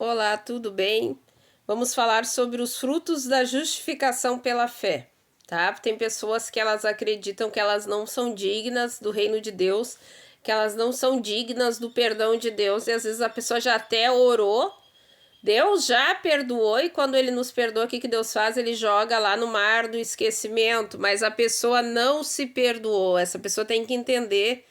Olá, tudo bem? Vamos falar sobre os frutos da justificação pela fé, tá? Tem pessoas que elas acreditam que elas não são dignas do reino de Deus, que elas não são dignas do perdão de Deus, e às vezes a pessoa já até orou, Deus já perdoou, e quando ele nos perdoa, o que Deus faz? Ele joga lá no mar do esquecimento, mas a pessoa não se perdoou. Essa pessoa tem que entender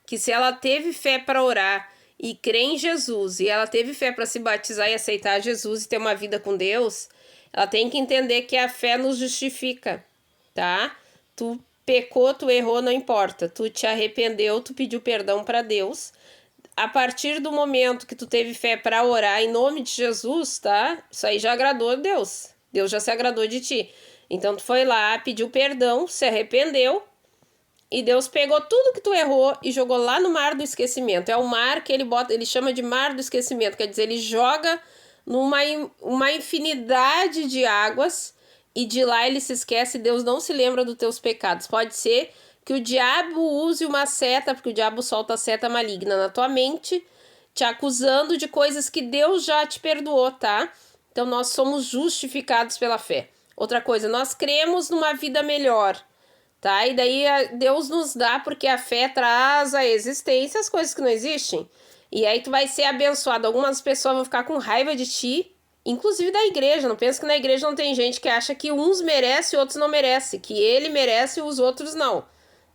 que se ela teve fé para orar e crê em Jesus, e ela teve fé para se batizar e aceitar Jesus e ter uma vida com Deus, ela tem que entender que a fé nos justifica, tá? Tu pecou, tu errou, não importa. Tu te arrependeu, tu pediu perdão para Deus. A partir do momento que tu teve fé para orar em nome de Jesus, tá? Isso aí já agradou a Deus. Deus já se agradou de ti. Então tu foi lá, pediu perdão, se arrependeu, e Deus pegou tudo que tu errou e jogou lá no mar do esquecimento. É o mar que ele bota, ele chama de mar do esquecimento, quer dizer, ele joga numa uma infinidade de águas e de lá ele se esquece, Deus não se lembra dos teus pecados. Pode ser que o diabo use uma seta, porque o diabo solta a seta maligna na tua mente, te acusando de coisas que Deus já te perdoou, tá? Então nós somos justificados pela fé. Outra coisa, nós cremos numa vida melhor, tá? E daí Deus nos dá, porque a fé traz à existência as coisas que não existem. E aí tu vai ser abençoado. Algumas pessoas vão ficar com raiva de ti, inclusive da igreja. Não pensa que na igreja não tem gente que acha que uns merecem e outros não merecem, que ele merece e os outros não,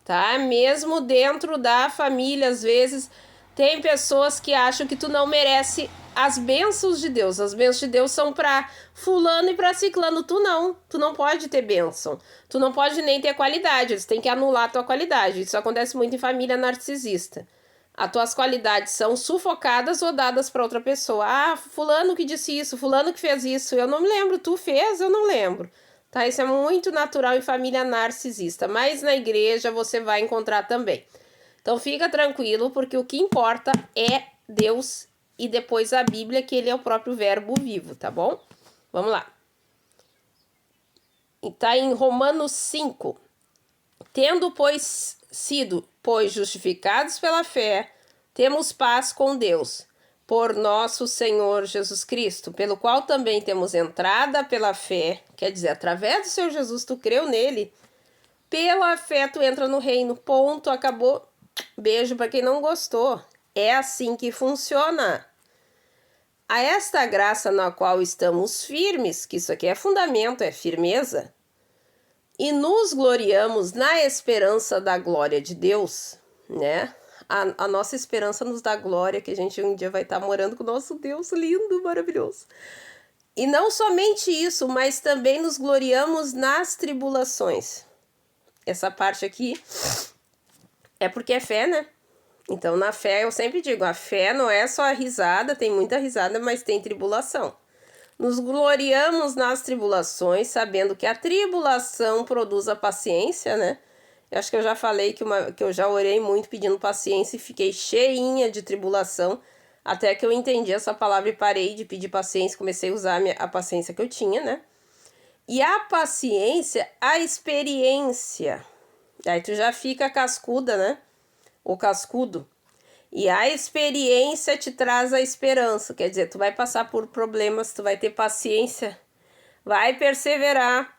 tá? Mesmo dentro da família, às vezes, tem pessoas que acham que tu não merece as bênçãos de Deus. As bênçãos de Deus são para fulano e para ciclano. Tu não pode ter bênção. Tu não pode nem ter qualidade. Eles têm que anular a tua qualidade. Isso acontece muito em família narcisista. As tuas qualidades são sufocadas ou dadas para outra pessoa. Ah, fulano que disse isso, fulano que fez isso. Eu não me lembro, tu fez, eu não lembro. Tá? Isso é muito natural em família narcisista, mas na igreja você vai encontrar também. Então fica tranquilo, porque o que importa é Deus e depois a Bíblia, que ele é o próprio verbo vivo, tá bom? Vamos lá. Está em Romanos 5. Tendo, pois, sido, justificados pela fé, temos paz com Deus, por nosso Senhor Jesus Cristo, pelo qual também temos entrada pela fé, quer dizer, através do Senhor Jesus, tu creu nele, pela fé tu entra no reino, ponto, acabou. Beijo para quem não gostou. É assim que funciona. A esta graça na qual estamos firmes, que isso aqui é fundamento, é firmeza, e nos gloriamos na esperança da glória de Deus, né? A nossa esperança nos dá glória, que a gente um dia vai estar morando com o nosso Deus lindo, maravilhoso. E não somente isso, mas também nos gloriamos nas tribulações. Essa parte aqui é porque é fé, né? Então, na fé, eu sempre digo, a fé não é só a risada, tem muita risada, mas tem tribulação. Nos gloriamos nas tribulações, sabendo que a tribulação produz a paciência, né? Eu acho que eu já falei que eu já orei muito pedindo paciência e fiquei cheinha de tribulação, até que eu entendi essa palavra e parei de pedir paciência, comecei a usar a paciência que eu tinha, né? E a paciência, a experiência. Aí tu já fica cascuda, né? Ou cascudo. E a experiência te traz a esperança, quer dizer, tu vai passar por problemas, tu vai ter paciência, vai perseverar,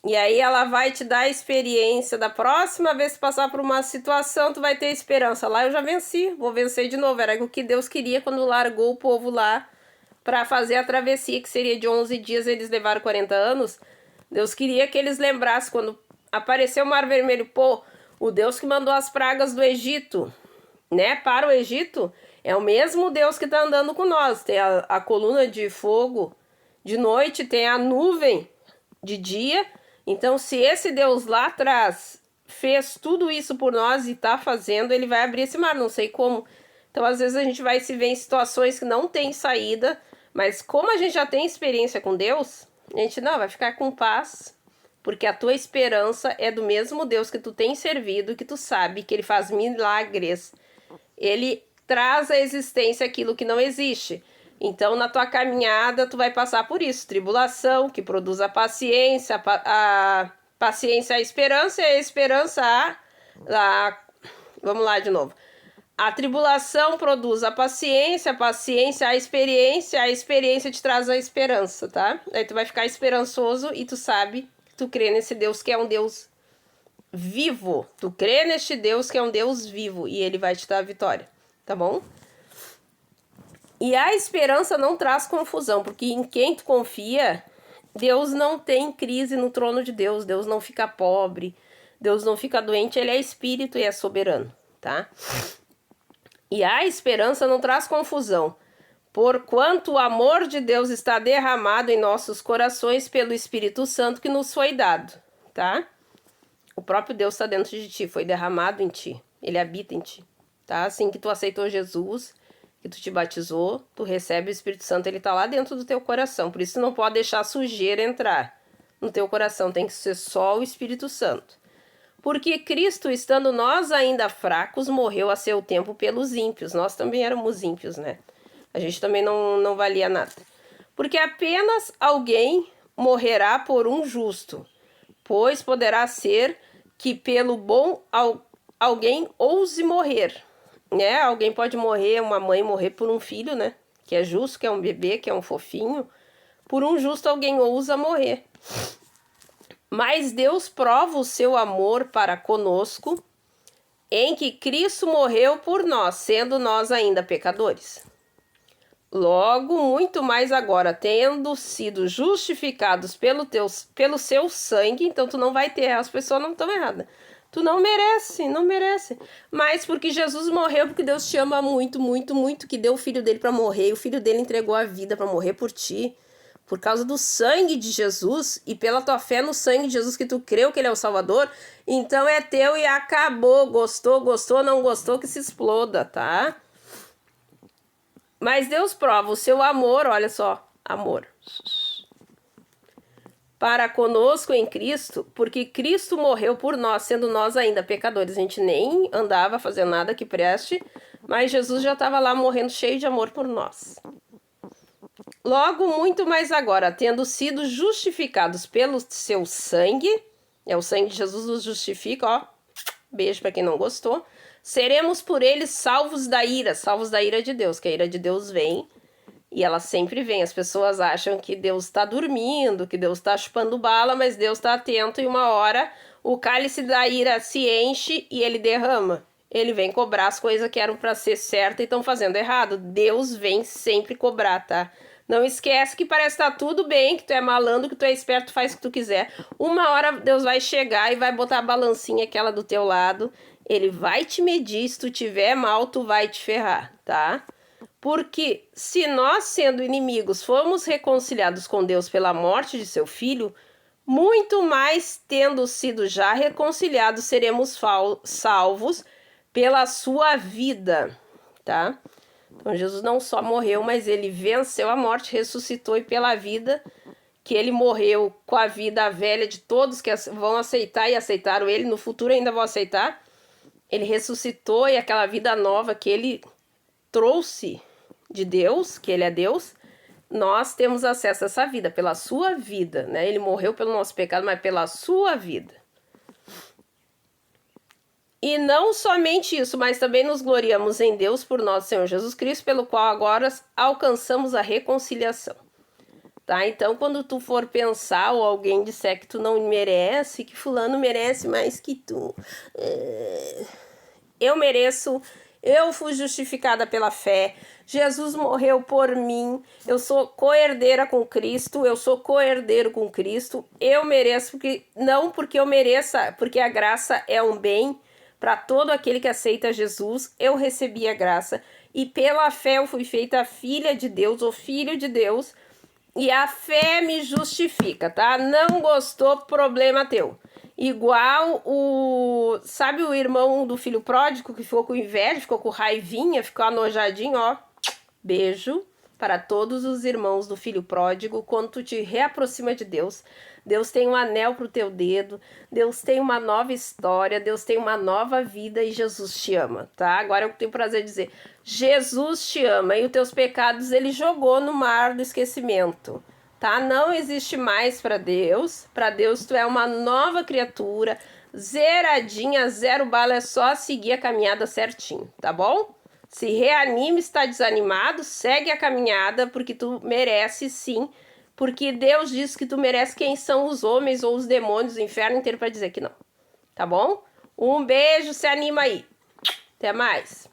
e aí ela vai te dar a experiência. Da próxima vez que passar por uma situação, tu vai ter esperança. Lá eu já venci, vou vencer de novo. Era o que Deus queria quando largou o povo lá para fazer a travessia, que seria de 11 dias, eles levaram 40 anos. Deus queria que eles lembrassem quando apareceu o Mar Vermelho, pô, o Deus que mandou as pragas do Egito, né, para o Egito, é o mesmo Deus que está andando com nós. Tem a coluna de fogo de noite, tem a nuvem de dia. Então, se esse Deus lá atrás fez tudo isso por nós e está fazendo, ele vai abrir esse mar, não sei como. Então, às vezes a gente vai se ver em situações que não tem saída, mas como a gente já tem experiência com Deus, a gente não vai ficar com paz, porque a tua esperança é do mesmo Deus que tu tem servido, que tu sabe que ele faz milagres. Ele traz à existência aquilo que não existe. Então, na tua caminhada, tu vai passar por isso. Tribulação, que produz a paciência, a paciência a esperança, e a esperança vamos lá de novo. A tribulação produz a paciência a experiência te traz a esperança, tá? Aí tu vai ficar esperançoso e tu sabe, tu crê nesse Deus que é um Deus vivo. Tu crê neste Deus que é um Deus vivo e ele vai te dar a vitória, tá bom? E a esperança não traz confusão, porque em quem tu confia, Deus não tem crise no trono de Deus, Deus não fica pobre, Deus não fica doente, ele é espírito e é soberano, tá? E a esperança não traz confusão, porquanto o amor de Deus está derramado em nossos corações pelo Espírito Santo que nos foi dado, tá? O próprio Deus está dentro de ti, foi derramado em ti, ele habita em ti, tá? Assim que tu aceitou Jesus, que tu te batizou, tu recebe o Espírito Santo, ele está lá dentro do teu coração, por isso tu não pode deixar a sujeira entrar no teu coração, tem que ser só o Espírito Santo. Porque Cristo, estando nós ainda fracos, morreu a seu tempo pelos ímpios. Nós também éramos ímpios, né? A gente também não valia nada. Porque apenas alguém morrerá por um justo, pois poderá ser que pelo bom alguém ouse morrer, né? Alguém pode morrer, uma mãe morrer por um filho, né? Que é justo, que é um bebê, que é um fofinho. Por um justo alguém ousa morrer. Mas Deus prova o seu amor para conosco, em que Cristo morreu por nós, sendo nós ainda pecadores. Logo, muito mais agora, tendo sido justificados pelo seu sangue, então tu não vai ter, as pessoas não estão erradas. Tu não merece. Mas porque Jesus morreu, porque Deus te ama muito, muito, muito, que deu o filho dele para morrer, e o filho dele entregou a vida para morrer por ti. Por causa do sangue de Jesus e pela tua fé no sangue de Jesus, que tu creu que ele é o Salvador, então é teu e acabou. Gostou, não gostou, que se exploda, tá? Mas Deus prova o seu amor, olha só, amor, para conosco em Cristo, porque Cristo morreu por nós, sendo nós ainda pecadores. A gente nem andava fazendo nada que preste, mas Jesus já estava lá morrendo cheio de amor por nós. Logo, muito mais agora, tendo sido justificados pelo seu sangue, o sangue de Jesus nos justifica, ó, beijo para quem não gostou, seremos por ele salvos da ira de Deus, que a ira de Deus vem, e ela sempre vem. As pessoas acham que Deus está dormindo, que Deus está chupando bala, mas Deus está atento e uma hora o cálice da ira se enche e ele derrama. Ele vem cobrar as coisas que eram para ser certas e estão fazendo errado. Deus vem sempre cobrar, tá? Não esquece que parece que tá tudo bem, que tu é malandro, que tu é esperto, faz o que tu quiser. Uma hora Deus vai chegar e vai botar a balancinha aquela do teu lado. Ele vai te medir, se tu tiver mal, tu vai te ferrar, tá? Porque se nós, sendo inimigos, fomos reconciliados com Deus pela morte de seu filho, muito mais, tendo sido já reconciliados, seremos salvos pela sua vida, tá? Então, Jesus não só morreu, mas ele venceu a morte, ressuscitou, e pela vida que ele morreu, com a vida velha de todos que vão aceitar e aceitaram ele, no futuro ainda vão aceitar, ele ressuscitou, e aquela vida nova que ele trouxe de Deus, que ele é Deus, nós temos acesso a essa vida, pela sua vida, né? Ele morreu pelo nosso pecado, mas pela sua vida. E não somente isso, mas também nos gloriamos em Deus por nosso Senhor Jesus Cristo, pelo qual agora alcançamos a reconciliação. Tá? Então, quando tu for pensar ou alguém disser que tu não merece, que fulano merece mais que tu, eu mereço, eu fui justificada pela fé, Jesus morreu por mim, eu sou co-herdeira com Cristo, eu sou co-herdeiro com Cristo, eu mereço, porque não porque eu mereça, porque a graça é um bem. Para todo aquele que aceita Jesus, eu recebi a graça. E pela fé eu fui feita filha de Deus, ou filho de Deus. E a fé me justifica, tá? Não gostou, problema teu. Igual sabe o irmão do filho pródigo que ficou com inveja, ficou com raivinha, ficou anojadinho, ó. Beijo para todos os irmãos do filho pródigo. Quando tu te reaproxima de Deus, Deus tem um anel pro teu dedo, Deus tem uma nova história, Deus tem uma nova vida e Jesus te ama, tá? Agora eu tenho prazer de dizer, Jesus te ama e os teus pecados ele jogou no mar do esquecimento, tá? Não existe mais para Deus tu é uma nova criatura, zeradinha, 0 bala, é só seguir a caminhada certinho, tá bom? Se reanime, está desanimado, segue a caminhada, porque tu merece sim, porque Deus diz que tu merece. Quem são os homens ou os demônios, o inferno inteiro para dizer que não, tá bom? Um beijo, se anima aí. Até mais.